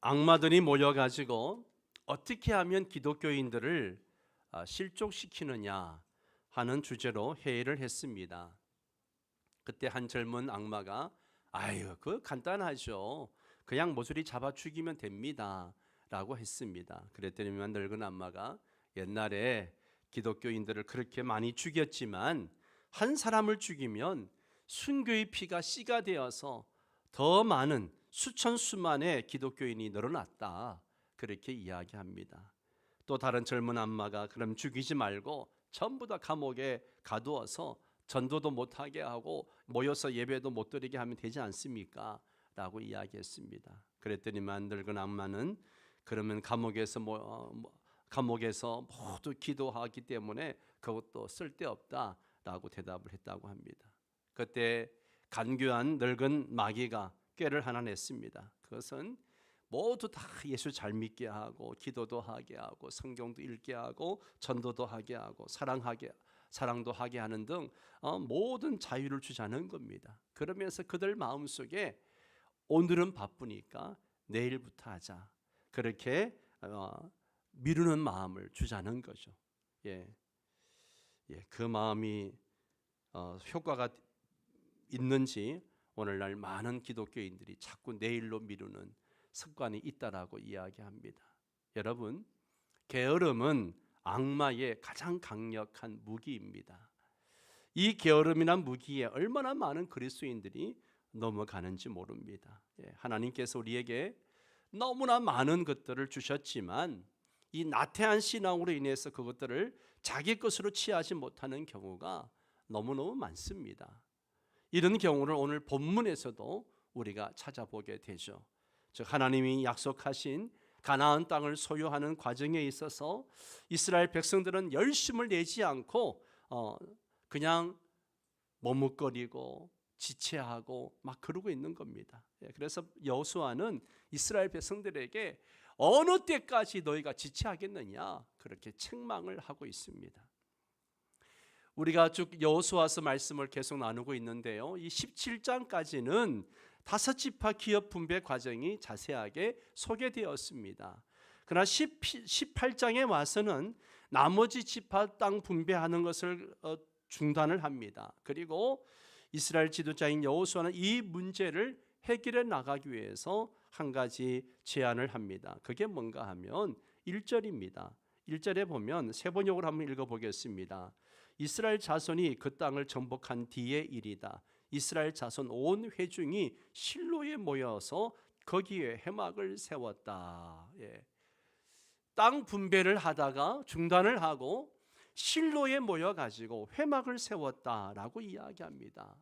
악마들이 모여가지고 어떻게 하면 기독교인들을 실족시키느냐 하는 주제로 회의를 했습니다. 그때 한 젊은 악마가 아유, 그거 간단하죠. 그냥 모서리 잡아 죽이면 됩니다 라고 했습니다. 그랬더니만 늙은 악마가 옛날에 기독교인들을 그렇게 많이 죽였지만 한 사람을 죽이면 순교의 피가 씨가 되어서 더 많은 수천 수만의 기독교인이 늘어났다, 그렇게 이야기합니다. 또 다른 젊은 악마가 그럼 죽이지 말고 전부 다 감옥에 가두어서 전도도 못하게 하고 모여서 예배도 못 드리게 하면 되지 않습니까? 라고 이야기했습니다. 그랬더니만 늙은 악마는 그러면 감옥에서 모두 기도하기 때문에 그것도 쓸데없다라고 대답을 했다고 합니다. 그때 간교한 늙은 마귀가 꾀를 하나 냈습니다. 그것은 모두 다 예수 잘 믿게 하고 기도도 하게 하고 성경도 읽게 하고 전도도 하게 하고 사랑도 하게 하는 등 모든 자유를 주자는 겁니다. 그러면서 그들 마음속에 오늘은 바쁘니까 내일부터 하자, 그렇게 미루는 마음을 주자는 거죠. 그 마음이 효과가 있는지 오늘날 많은 기독교인들이 자꾸 내일로 미루는 습관이 있다라고 이야기합니다. 여러분, 게으름은 악마의 가장 강력한 무기입니다. 이 게으름이란 무기에 얼마나 많은 그리스도인들이 넘어가는지 모릅니다. 하나님께서 우리에게 너무나 많은 것들을 주셨지만 이 나태한 신앙으로 인해서 그것들을 자기 것으로 취하지 못하는 경우가 너무너무 많습니다. 이런 경우를 오늘 본문에서도 우리가 찾아보게 되죠. 즉 하나님이 약속하신 가나안 땅을 소유하는 과정에 있어서 이스라엘 백성들은 열심을 내지 않고 그냥 머뭇거리고 지체하고 막 그러고 있는 겁니다. 그래서 여호수아는 이스라엘 백성들에게 어느 때까지 너희가 지체하겠느냐, 그렇게 책망을 하고 있습니다. 우리가 쭉 여호수아서 말씀을 계속 나누고 있는데요, 이 17장까지는 다섯 지파 기업 분배 과정이 자세하게 소개되었습니다. 그러나 18장에 와서는 나머지 지파 땅 분배하는 것을 중단을 합니다. 그리고 이스라엘 지도자인 여호수아는 이 문제를 해결해 나가기 위해서 한 가지 제안을 합니다. 그게 뭔가 하면 1절입니다. 1절에 보면 세 번역으로 한번 읽어보겠습니다. 이스라엘 자손이 그 땅을 정복한 뒤의 일이다. 이스라엘 자손 온 회중이 실로에 모여서 거기에 회막을 세웠다. 땅 분배를 하다가 중단을 하고 실로에 모여가지고 회막을 세웠다라고 이야기합니다.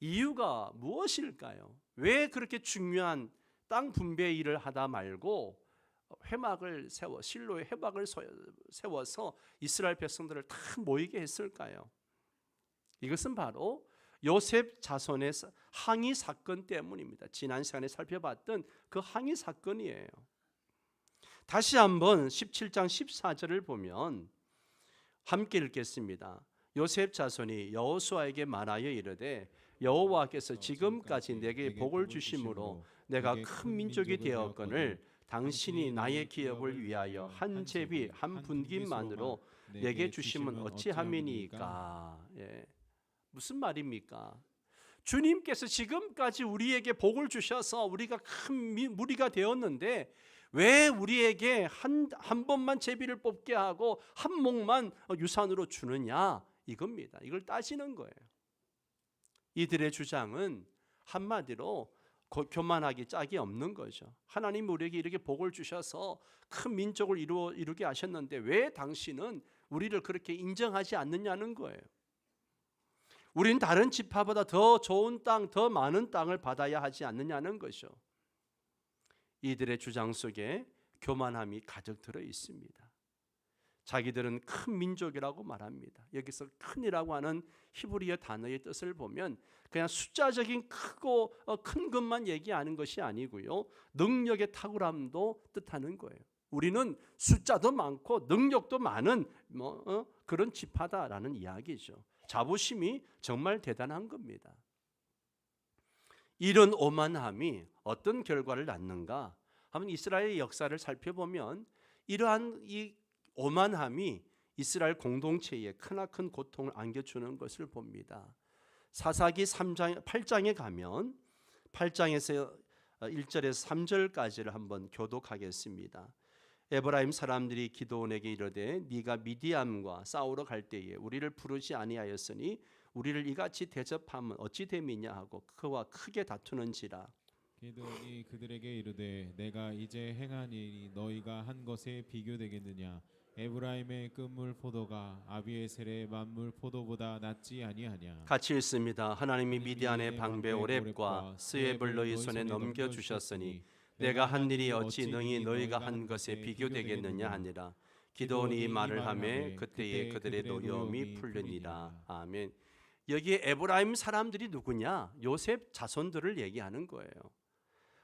이유가 무엇일까요? 왜 그렇게 중요한 땅 분배 일을 하다 말고 회막을 실로에 회막을 세워서 이스라엘 백성들을 다 모이게 했을까요? 이것은 바로 요셉 자손의 항의 사건 때문입니다. 지난 시간에 살펴봤던 그 항의 사건이에요. 다시 한번 17장 14절을 보면 함께 읽겠습니다. 요셉 자손이 여호수아에게 말하여 이르되 여호와께서 지금까지 내게 복을 주심으로 내가 큰 민족이 되었거늘 당신이 나의 기업을 위하여 한 제비 한 분깃만으로 내게 주심은 어찌함이니까. 무슨 말입니까? 주님께서 지금까지 우리에게 복을 주셔서 우리가 큰 무리가 되었는데 왜 우리에게 한 번만 제비를 뽑게 하고 한 몫만 유산으로 주느냐, 이겁니다. 이걸 따지는 거예요. 이들의 주장은 한마디로 교만하기 짝이 없는 거죠. 하나님 우리에게 이렇게 복을 주셔서 큰 민족을 이루게 하셨는데 왜 당신은 우리를 그렇게 인정하지 않느냐는 거예요. 우린 다른 지파보다 더 좋은 땅, 더 많은 땅을 받아야 하지 않느냐는 것이죠. 이들의 주장 속에 교만함이 가득 들어 있습니다. 자기들은 큰 민족이라고 말합니다. 여기서 큰이라고 하는 히브리어 단어의 뜻을 보면 그냥 숫자적인 크고 큰 것만 얘기하는 것이 아니고요, 능력의 탁월함도 뜻하는 거예요. 우리는 숫자도 많고 능력도 많은 그런 지파다라는 이야기죠. 자부심이 정말 대단한 겁니다. 이런 오만함이 어떤 결과를 낳는가? 한번 이스라엘의 역사를 살펴보면 이러한 이 오만함이 이스라엘 공동체에 크나큰 고통을 안겨주는 것을 봅니다. 사사기 8장에 가면 8장에서 1절에서 3절까지를 한번 교독하겠습니다. 에브라임 사람들이 기드온에게 이르되 네가 미디암과 싸우러 갈 때에 우리를 부르지 아니하였으니 우리를 이같이 대접하면 어찌 됨이냐 하고 그와 크게 다투는지라. 기드온이 그들에게 이르되 내가 이제 행한 일이 너희가 한 것에 비교되겠느냐. 에브라임의 끝물 포도가 아비에셀의 만물 포도보다 낫지 아니하냐. 같이 읽습니다. 하나님이 미디안의 방배 오렙과 스웹을 너희 손에 넘겨주셨으니 내가 한 일이 어찌 능히 너희가 한 것에 비교되겠느냐 하니라. 기드온이 이 말을 하매 그때에 그들의 노여움이 풀리니라. 아멘. 여기에 에브라임 사람들이 누구냐? 요셉 자손들을 얘기하는 거예요.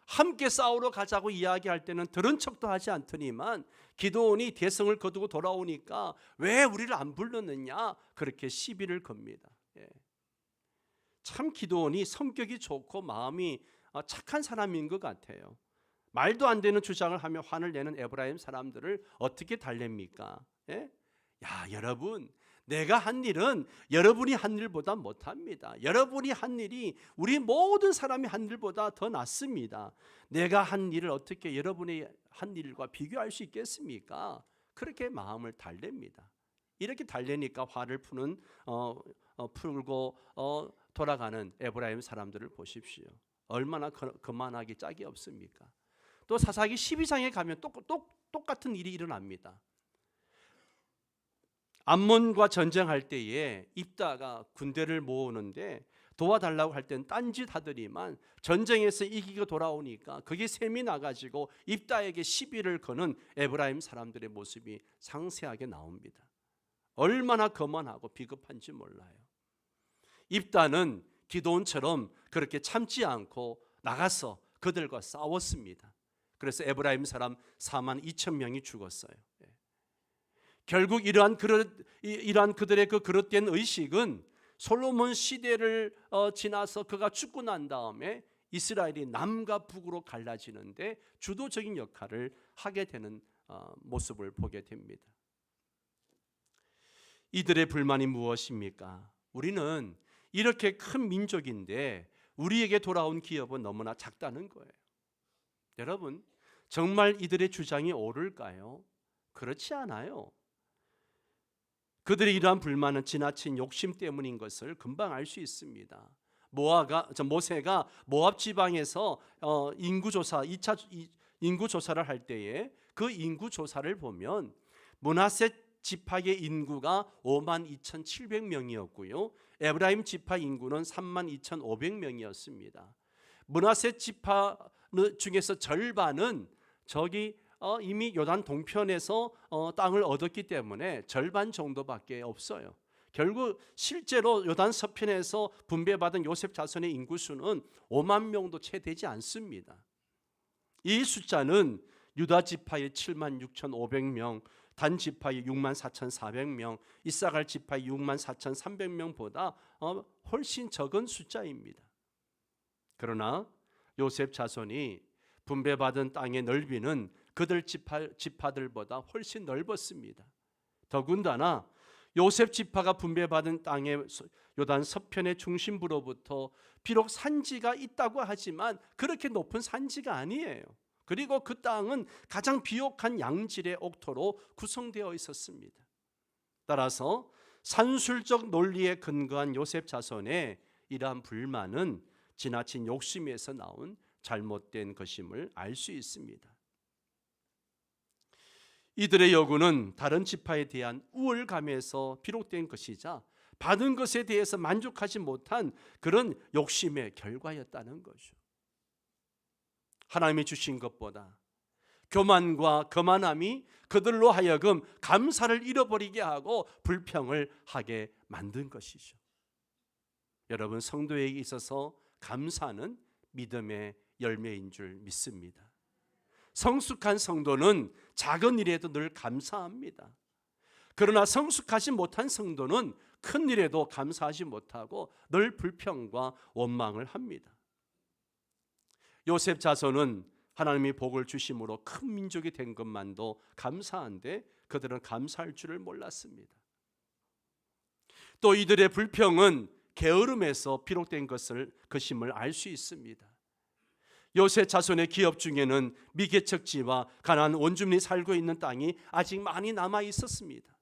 함께 싸우러 가자고 이야기할 때는 들은 척도 하지 않더니만 기드온이 대성을 거두고 돌아오니까 왜 우리를 안 불렀느냐 그렇게 시비를 겁니다. 참 기드온이 성격이 좋고 마음이 착한 사람인 것 같아요. 말도 안 되는 주장을 하며 화를 내는 에브라임 사람들을 어떻게 달랩니까? 야, 여러분, 내가 한 일은 여러분이 한 일보다 못합니다. 여러분이 한 일이 우리 모든 사람이 한 일보다 더 낫습니다. 내가 한 일을 어떻게 여러분의 한 일과 비교할 수 있겠습니까? 그렇게 마음을 달랩니다. 이렇게 달래니까 화를 풀고 돌아가는 에브라임 사람들을 보십시오. 얼마나 거만하기 짝이 없습니까? 또 사사기 12장에 가면 똑같은 일이 일어납니다. 암몬과 전쟁할 때에 입다가 군대를 모으는데 도와달라고 할 때는 딴짓 하더니만 전쟁에서 이기고 돌아오니까 그게 셈이 나가지고 입다에게 시비를 거는 에브라임 사람들의 모습이 상세하게 나옵니다. 얼마나 거만하고 비겁한지 몰라요. 입다는 기드온처럼 그렇게 참지 않고 나가서 그들과 싸웠습니다. 그래서 에브라임 사람 4만 2천 명이 죽었어요. 결국 이러한 그들의 그 그릇된 의식은 솔로몬 시대를 지나서 그가 죽고 난 다음에 이스라엘이 남과 북으로 갈라지는데 주도적인 역할을 하게 되는 모습을 보게 됩니다. 이들의 불만이 무엇입니까? 우리는 이렇게 큰 민족인데 우리에게 돌아온 기업은 너무나 작다는 거예요. 여러분, 정말 이들의 주장이 옳을까요? 그렇지 않아요. 그들의 이러한 불만은 지나친 욕심 때문인 것을 금방 알 수 있습니다. 모세가 모압 지방에서 인구조사 2차 인구조사를 할 때에 그 인구조사를 보면 므낫세 지파의 인구가 52,700명이었고요. 에브라임 지파 인구는 32,500명이었습니다. 므낫세 지파 중에서 절반은 저기 이미 요단 동편에서 땅을 얻었기 때문에 절반 정도밖에 없어요. 결국 실제로 요단 서편에서 분배받은 요셉 자손의 인구수는 5만 명도 채 되지 않습니다. 이 숫자는 유다 지파의 7만 6,500명, 단 지파의 6만 4,400명, 이사갈 지파의 6만 4,300명보다 훨씬 적은 숫자입니다. 그러나 요셉 자손이 분배받은 땅의 넓이는 그들 지파들보다 훨씬 넓었습니다. 더군다나 요셉 지파가 분배받은 땅의 요단 서편의 중심부로부터 비록 산지가 있다고 하지만 그렇게 높은 산지가 아니에요. 그리고 그 땅은 가장 비옥한 양질의 옥토로 구성되어 있었습니다. 따라서 산술적 논리에 근거한 요셉 자손의 이러한 불만은 지나친 욕심에서 나온 잘못된 것임을 알 수 있습니다. 이들의 요구는 다른 지파에 대한 우월감에서 비롯된 것이자 받은 것에 대해서 만족하지 못한 그런 욕심의 결과였다는 거죠. 하나님이 주신 것보다 교만과 거만함이 그들로 하여금 감사를 잃어버리게 하고 불평을 하게 만든 것이죠. 여러분, 성도에게 있어서 감사는 믿음의 열매인 줄 믿습니다. 성숙한 성도는 작은 일에도 늘 감사합니다. 그러나 성숙하지 못한 성도는 큰 일에도 감사하지 못하고 늘 불평과 원망을 합니다. 요셉 자손은 하나님이 복을 주심으로 큰 민족이 된 것만도 감사한데 그들은 감사할 줄을 몰랐습니다. 또 이들의 불평은 게으름에서 비롯된 것임을 알 수 있습니다. 요셉 자손의 기업 중에는 미개척지와 가나안 원주민이 살고 있는 땅이 아직 많이 남아 있었습니다.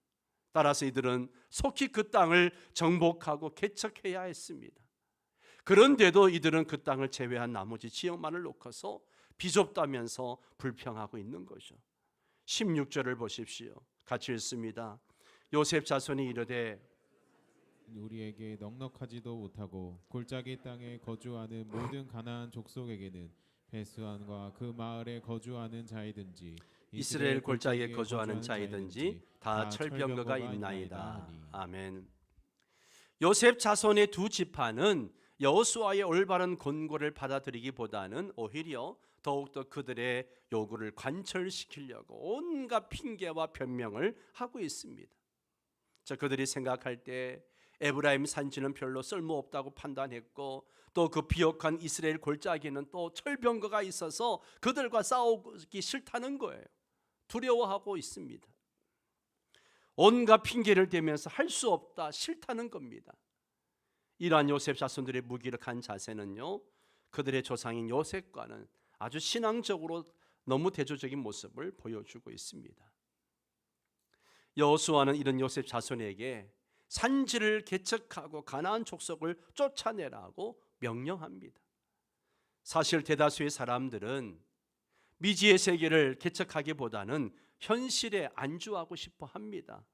따라서 이들은 속히 그 땅을 정복하고 개척해야 했습니다. 그런데도 이들은 그 땅을 제외한 나머지 지역만을 놓고서 비좁다면서 불평하고 있는 거죠. 16절을 보십시오. 같이 읽습니다. 요셉 자손이 이르되 우리에게 넉넉하지도 못하고 골짜기 땅에 거주하는 모든 가나안 족속에게는 베스안과 그 마을에 거주하는 자이든지 이스라엘 골짜기에 거주하는 자이든지 다 철병거가 있나이다. 아멘. 요셉 자손의 두 지파는 여호수아의 올바른 권고를 받아들이기보다는 오히려 더욱더 그들의 요구를 관철시키려고 온갖 핑계와 변명을 하고 있습니다. 그들이 생각할 때 에브라임 산지는 별로 쓸모없다고 판단했고 또 그 비옥한 이스라엘 골짜기는 또 철병거가 있어서 그들과 싸우기 싫다는 거예요. 두려워하고 있습니다. 온갖 핑계를 대면서 할 수 없다, 싫다는 겁니다. 이러한 요셉 자손들의 무기력한 자세는요, 그들의 조상인 요셉과는 아주 신앙적으로 너무 대조적인 모습을 보여주고 있습니다. 여호수아는 이런 요셉 자손에게 산지를 개척하고 가나안 족속을 쫓아내라고 명령합니다. 사실 대다수의 사람들은 미지의 세계를 개척하기보다는 현실에 안주하고 싶어 합니다.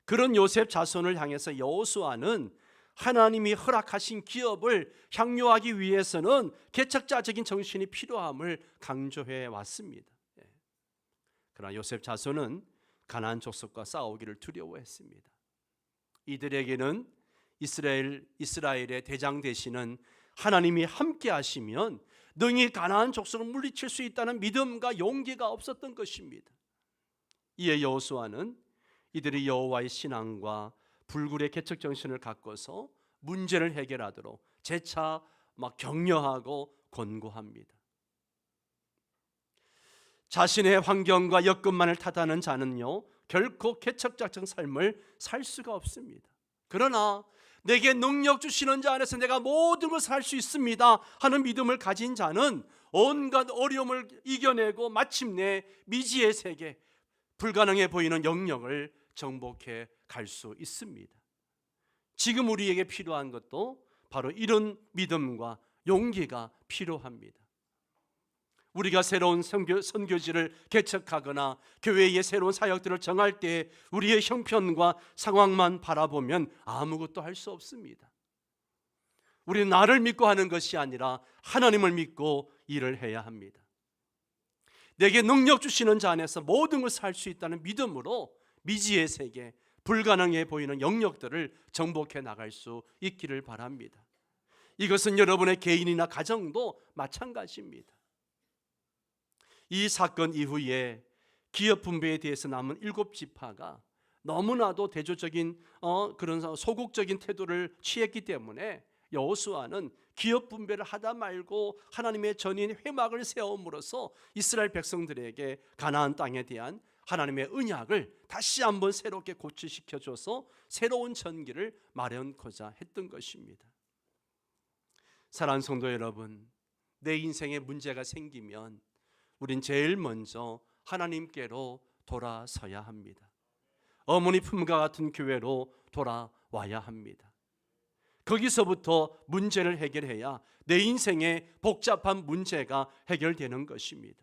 그런 요셉 자손을 향해서 여호수아는 하나님이 허락하신 기업을 향유하기 위해서는 개척자적인 정신이 필요함을 강조해 왔습니다. 그러나 요셉 자손은 가나안 족속과 싸우기를 두려워했습니다. 이들에게는 이스라엘의 대장 되시는 하나님이 함께 하시면 능히 가나안 족속을 물리칠 수 있다는 믿음과 용기가 없었던 것입니다. 이에 여호수아는 이들이 여호와의 신앙과 불굴의 개척 정신을 갖고서 문제를 해결하도록 재차 격려하고 권고합니다. 자신의 환경과 여건만을 탓하는 자는요, 결코 개척자적 삶을 살 수가 없습니다. 그러나 내게 능력 주시는 자 안에서 내가 모든 것을 할 수 있습니다 하는 믿음을 가진 자는 온갖 어려움을 이겨내고 마침내 미지의 세계, 불가능해 보이는 영역을 정복해 갈 수 있습니다. 지금 우리에게 필요한 것도 바로 이런 믿음과 용기가 필요합니다. 우리가 새로운 선교지를 개척하거나 교회의 새로운 사역들을 정할 때 우리의 형편과 상황만 바라보면 아무것도 할 수 없습니다. 우리는 나를 믿고 하는 것이 아니라 하나님을 믿고 일을 해야 합니다. 내게 능력 주시는 자 안에서 모든 것을 할 수 있다는 믿음으로 미지의 세계, 불가능해 보이는 영역들을 정복해 나갈 수 있기를 바랍니다. 이것은 여러분의 개인이나 가정도 마찬가지입니다. 이 사건 이후에 기업 분배에 대해서 남은 7지파가 너무나도 대조적인 그런 소극적인 태도를 취했기 때문에 여호수아는 기업 분배를 하다 말고 하나님의 전인 회막을 세움으로써 이스라엘 백성들에게 가나안 땅에 대한 하나님의 언약을 다시 한번 새롭게 고취시켜줘서 새로운 전기를 마련하고자 했던 것입니다. 사랑하는 성도 여러분, 내 인생에 문제가 생기면 우린 제일 먼저 하나님께로 돌아서야 합니다. 어머니 품과 같은 교회로 돌아와야 합니다. 거기서부터 문제를 해결해야 내 인생의 복잡한 문제가 해결되는 것입니다.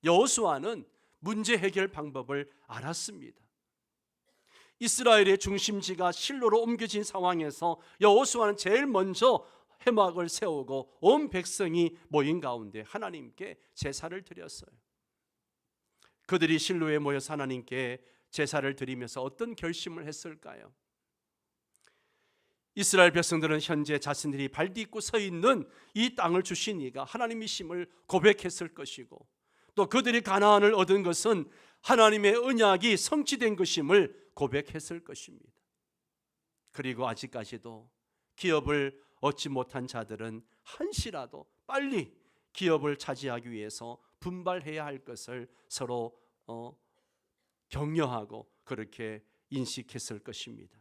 여호수아는 문제 해결 방법을 알았습니다. 이스라엘의 중심지가 실로로 옮겨진 상황에서 여호수아는 제일 먼저 회막을 세우고 온 백성이 모인 가운데 하나님께 제사를 드렸어요. 그들이 실로에 모여서 하나님께 제사를 드리면서 어떤 결심을 했을까요? 이스라엘 백성들은 현재 자신들이 발딛고 서 있는 이 땅을 주신 이가 하나님이심을 고백했을 것이고, 또 그들이 가나안을 얻은 것은 하나님의 언약이 성취된 것임을 고백했을 것입니다. 그리고 아직까지도 기업을 얻지 못한 자들은 한시라도 빨리 기업을 차지하기 위해서 분발해야 할 것을 서로 격려하고 그렇게 인식했을 것입니다.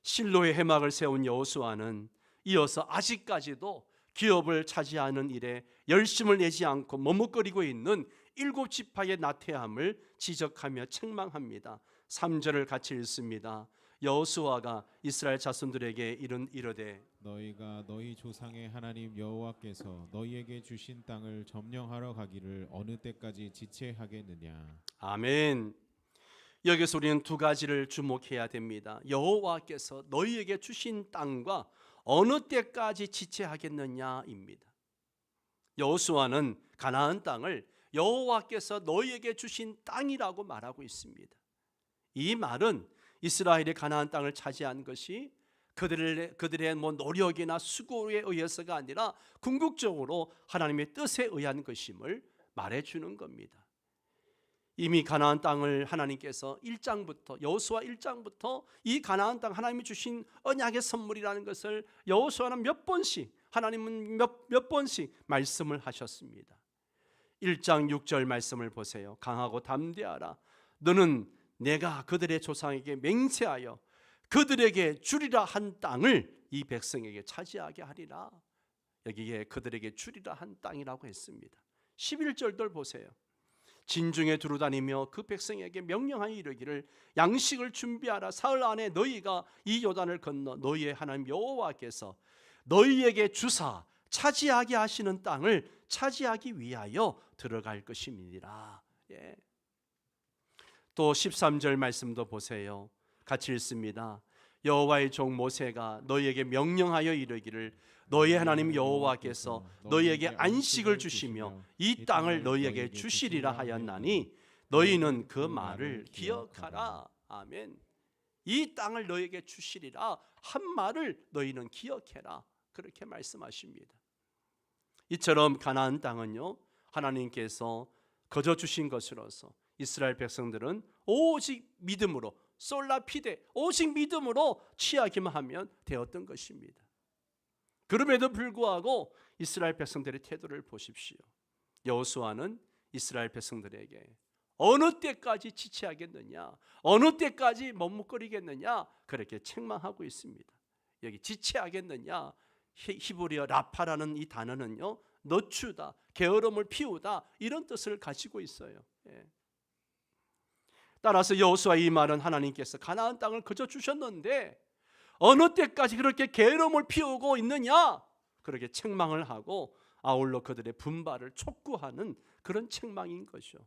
실로의 회막을 세운 여호수아는 이어서 아직까지도 기업을 차지하는 일에 열심을 내지 않고 머뭇거리고 있는 7지파의 나태함을 지적하며 책망합니다. 3절을 같이 읽습니다. 여호수아가 이스라엘 자손들에게 이르되 너희가 너희 조상의 하나님 여호와께서 너희에게 주신 땅을 점령하러 가기를 어느 때까지 지체하겠느냐. 아멘. 여기서 우리는 두 가지를 주목해야 됩니다. 여호와께서 너희에게 주신 땅과 어느 때까지 지체하겠느냐입니다. 여호수아는 가나안 땅을 여호와께서 너희에게 주신 땅이라고 말하고 있습니다. 이 말은 이스라엘이 가나안 땅을 차지한 것이 그들의 노력이나 수고에 의해서가 아니라 궁극적으로 하나님의 뜻에 의한 것임을 말해주는 겁니다. 이미 가나안 땅을 하나님께서 1장부터 여호수아 1장부터 이 가나안 땅 하나님이 주신 언약의 선물이라는 것을 여호수아는 몇 번씩 하나님은 몇 번씩 말씀을 하셨습니다. 1장 6절 말씀을 보세요. 강하고 담대하라. 너는 내가 그들의 조상에게 맹세하여 그들에게 주리라 한 땅을 이 백성에게 차지하게 하리라. 여기에 그들에게 주리라 한 땅이라고 했습니다. 11절들 보세요. 진중에 두루다니며 그 백성에게 명령하여 이르기를 양식을 준비하라. 사흘 안에 너희가 이 요단을 건너 너희의 하나님 여호와께서 너희에게 주사 차지하게 하시는 땅을 차지하기 위하여 들어갈 것임이니라. 또 13절 말씀도 보세요. 같이 읽습니다. 여호와의 종 모세가 너희에게 명령하여 이르기를 너희 하나님 여호와께서 너희에게 안식을 주시며 이 땅을 너희에게 주시리라 하였나니 너희는 그 말을 기억하라. 아멘. 이 땅을 너희에게 주시리라 한 말을 너희는 기억해라. 그렇게 말씀하십니다. 이처럼 가나안 땅은요, 하나님께서 거저 주신 것으로서 이스라엘 백성들은 오직 믿음으로 솔라피데 오직 믿음으로 취하기만 하면 되었던 것입니다. 그럼에도 불구하고 이스라엘 백성들의 태도를 보십시오. 여호수아는 이스라엘 백성들에게 어느 때까지 지체하겠느냐, 어느 때까지 머뭇거리겠느냐 그렇게 책망하고 있습니다. 여기 지체하겠느냐, 히브리어 라파라는 이 단어는요, 늦추다, 게으름을 피우다 이런 뜻을 가지고 있어요. 따라서 여호수아 이 말은 하나님께서 가나안 땅을 거저 주셨는데 어느 때까지 그렇게 게으름을 피우고 있느냐 그렇게 책망을 하고 아울러 그들의 분발을 촉구하는 그런 책망인 것이죠.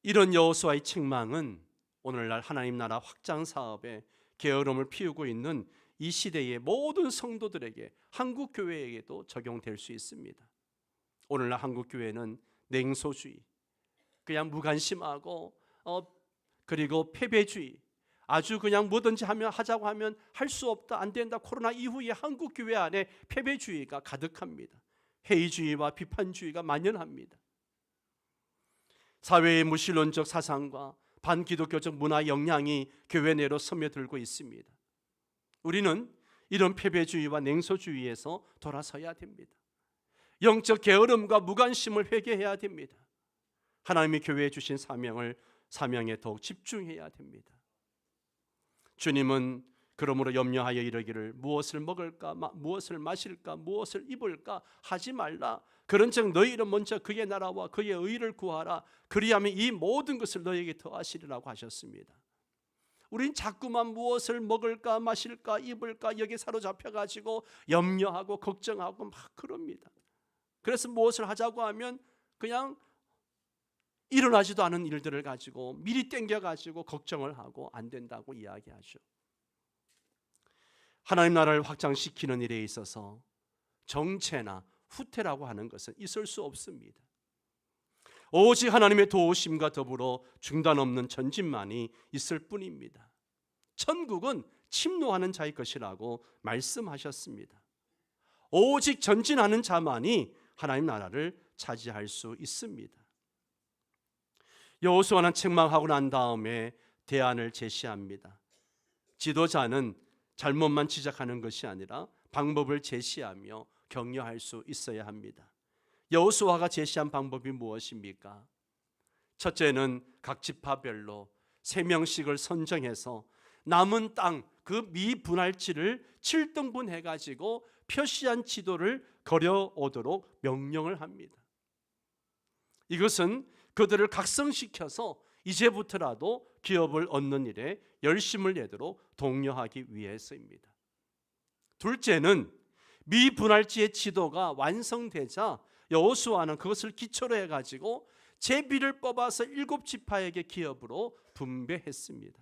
이런 여호수아의 책망은 오늘날 하나님 나라 확장 사업에 게으름을 피우고 있는 이 시대의 모든 성도들에게, 한국 교회에게도 적용될 수 있습니다. 오늘날 한국 교회는 냉소주의, 그냥 무관심하고 그리고 패배주의, 아주 그냥 뭐든지 하자고 하면 할 수 없다, 안 된다. 코로나 이후에 한국 교회 안에 패배주의가 가득합니다. 회의주의와 비판주의가 만연합니다. 사회의 무신론적 사상과 반기독교적 문화 영향이 교회 내로 스며들고 있습니다. 우리는 이런 패배주의와 냉소주의에서 돌아서야 됩니다. 영적 게으름과 무관심을 회개해야 됩니다. 하나님이 교회에 주신 사명에 더욱 집중해야 됩니다. 주님은 그러므로 염려하여 이르기를 무엇을 먹을까, 무엇을 마실까, 무엇을 입을까 하지 말라. 그런즉 너희는 먼저 그의 나라와 그의 의를 구하라. 그리하면 이 모든 것을 너희에게 더하시리라고 하셨습니다. 우린 자꾸만 무엇을 먹을까, 마실까, 입을까 여기에 사로잡혀가지고 염려하고 걱정하고 막 그럽니다. 그래서 무엇을 하자고 하면 그냥 일어나지도 않은 일들을 가지고 미리 땡겨가지고 걱정을 하고 안 된다고 이야기하죠. 하나님 나라를 확장시키는 일에 있어서 정체나 후퇴라고 하는 것은 있을 수 없습니다. 오직 하나님의 도우심과 더불어 중단 없는 전진만이 있을 뿐입니다. 천국은 침노하는 자의 것이라고 말씀하셨습니다. 오직 전진하는 자만이 하나님 나라를 차지할 수 있습니다. 여호수아는 책망하고 난 다음에 대안을 제시합니다. 지도자는 잘못만 지적하는 것이 아니라 방법을 제시하며 격려할 수 있어야 합니다. 여호수아가 제시한 방법이 무엇입니까? 첫째는 각 지파별로 3명씩을 선정해서 남은 땅 그 미분할지를 7등분 해가지고 표시한 지도를 걸어오도록 명령을 합니다. 이것은 그들을 각성시켜서 이제부터라도 기업을 얻는 일에 열심을 내도록 독려하기 위해서입니다. 둘째는 미분할지의 지도가 완성되자 여호수아는 그것을 기초로 해가지고 제비를 뽑아서 7지파에게 기업으로 분배했습니다.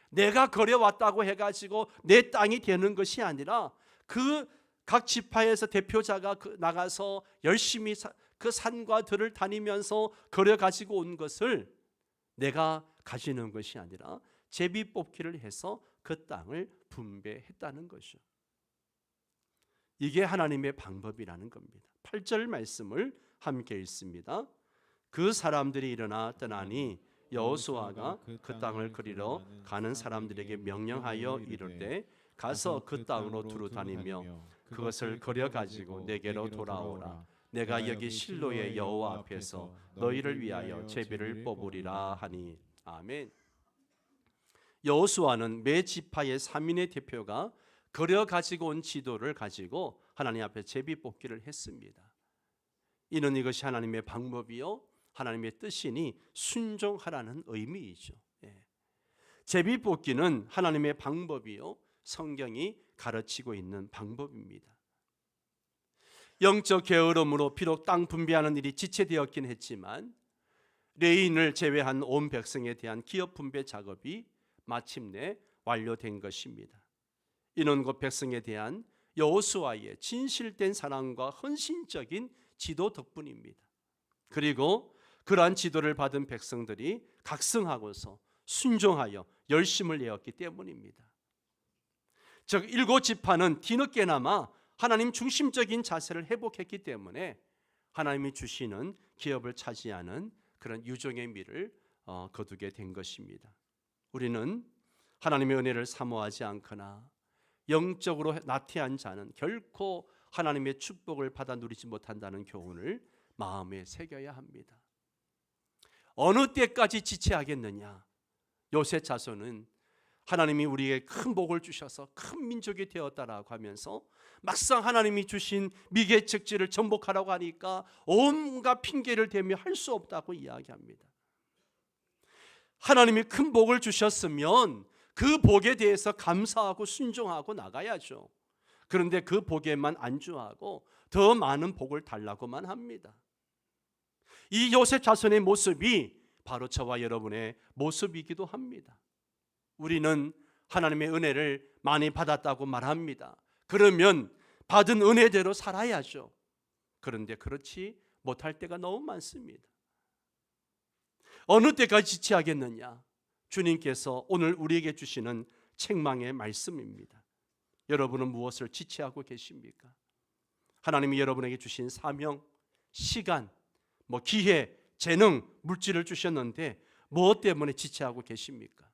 내가 거려왔다고 해가지고 내 땅이 되는 것이 아니라 그 각 지파에서 대표자가 나가서 열심히 그 산과 들을 다니면서 거려가지고 온 것을 내가 가지는 것이 아니라 제비 뽑기를 해서 그 땅을 분배했다는 것이죠. 이게 하나님의 방법이라는 겁니다. 8절 말씀을 함께 읽습니다. 그 사람들이 일어나 떠나니 여호수아가 그 땅을 그리러 가는 사람들에게 명령하여 이르되 가서 그 땅으로 두루 다니며 그것을 거려 가지고 내게로 돌아오라. 내가 여기 실로의 여호와 앞에서 너희를 위하여 제비를 뽑으리라 하니. 아멘. 여호수아는 매 지파의 3인의 대표가 거려 가지고 온 지도를 가지고 하나님 앞에 제비 뽑기를 했습니다. 이는 이것이 하나님의 방법이요 하나님의 뜻이니 순종하라는 의미이죠. 제비 뽑기는 하나님의 방법이요 성경이 가르치고 있는 방법입니다. 영적 게으름으로 비록 땅 분배하는 일이 지체되었긴 했지만 레인을 제외한 온 백성에 대한 기업 분배 작업이 마침내 완료된 것입니다. 이는 곧 백성에 대한 여호수아의 진실된 사랑과 헌신적인 지도 덕분입니다. 그리고 그러한 지도를 받은 백성들이 각성하고서 순종하여 열심을 내었기 때문입니다. 즉 7지파는 뒤늦게나마 하나님 중심적인 자세를 회복했기 때문에 하나님이 주시는 기업을 차지하는 그런 유종의 미를 거두게 된 것입니다. 우리는 하나님의 은혜를 사모하지 않거나 영적으로 나태한 자는 결코 하나님의 축복을 받아 누리지 못한다는 교훈을 마음에 새겨야 합니다. 어느 때까지 지체하겠느냐? 요셉 자손은 하나님이 우리에게 큰 복을 주셔서 큰 민족이 되었다라고 하면서 막상 하나님이 주신 미개척지를 정복하라고 하니까 온갖 핑계를 대며 할 수 없다고 이야기합니다. 하나님이 큰 복을 주셨으면 그 복에 대해서 감사하고 순종하고 나가야죠. 그런데 그 복에만 안주하고 더 많은 복을 달라고만 합니다. 이 요셉 자손의 모습이 바로 저와 여러분의 모습이기도 합니다. 우리는 하나님의 은혜를 많이 받았다고 말합니다. 그러면 받은 은혜대로 살아야죠. 그런데 그렇지 못할 때가 너무 많습니다. 어느 때까지 지체하겠느냐? 주님께서 오늘 우리에게 주시는 책망의 말씀입니다. 여러분은 무엇을 지체하고 계십니까? 하나님이 여러분에게 주신 사명, 시간, 기회, 재능, 물질을 주셨는데 무엇 때문에 지체하고 계십니까?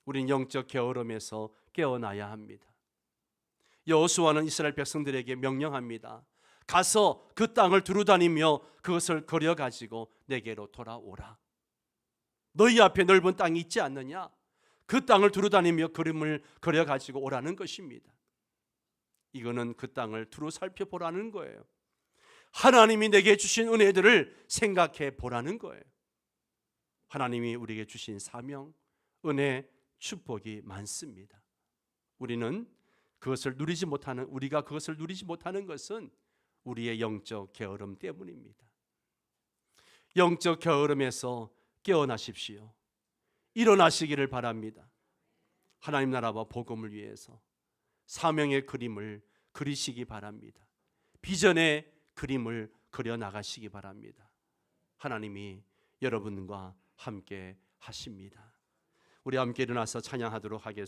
우린 영적 게으름에서 깨어나야 합니다. 여호수아는 이스라엘 백성들에게 명령합니다. 가서 그 땅을 두루다니며 그것을 거려가지고 내게로 돌아오라. 너희 앞에 넓은 땅이 있지 않느냐? 그 땅을 두루다니며 그림을 그려가지고 오라는 것입니다. 이거는 그 땅을 두루 살펴보라는 거예요. 하나님이 내게 주신 은혜들을 생각해 보라는 거예요. 하나님이 우리에게 주신 사명, 은혜, 축복이 많습니다. 우리가 그것을 누리지 못하는 것은 우리의 영적 게으름 때문입니다. 영적 게으름에서 깨어나십시오. 일어나시기를 바랍니다. 하나님 나라와 복음을 위해서 사명의 그림을 그리시기 바랍니다. 비전의 그림을 그려 나가시기 바랍니다. 하나님이 여러분과 함께 하십니다. 우리 함께 일어나서 찬양하도록 하겠습니다.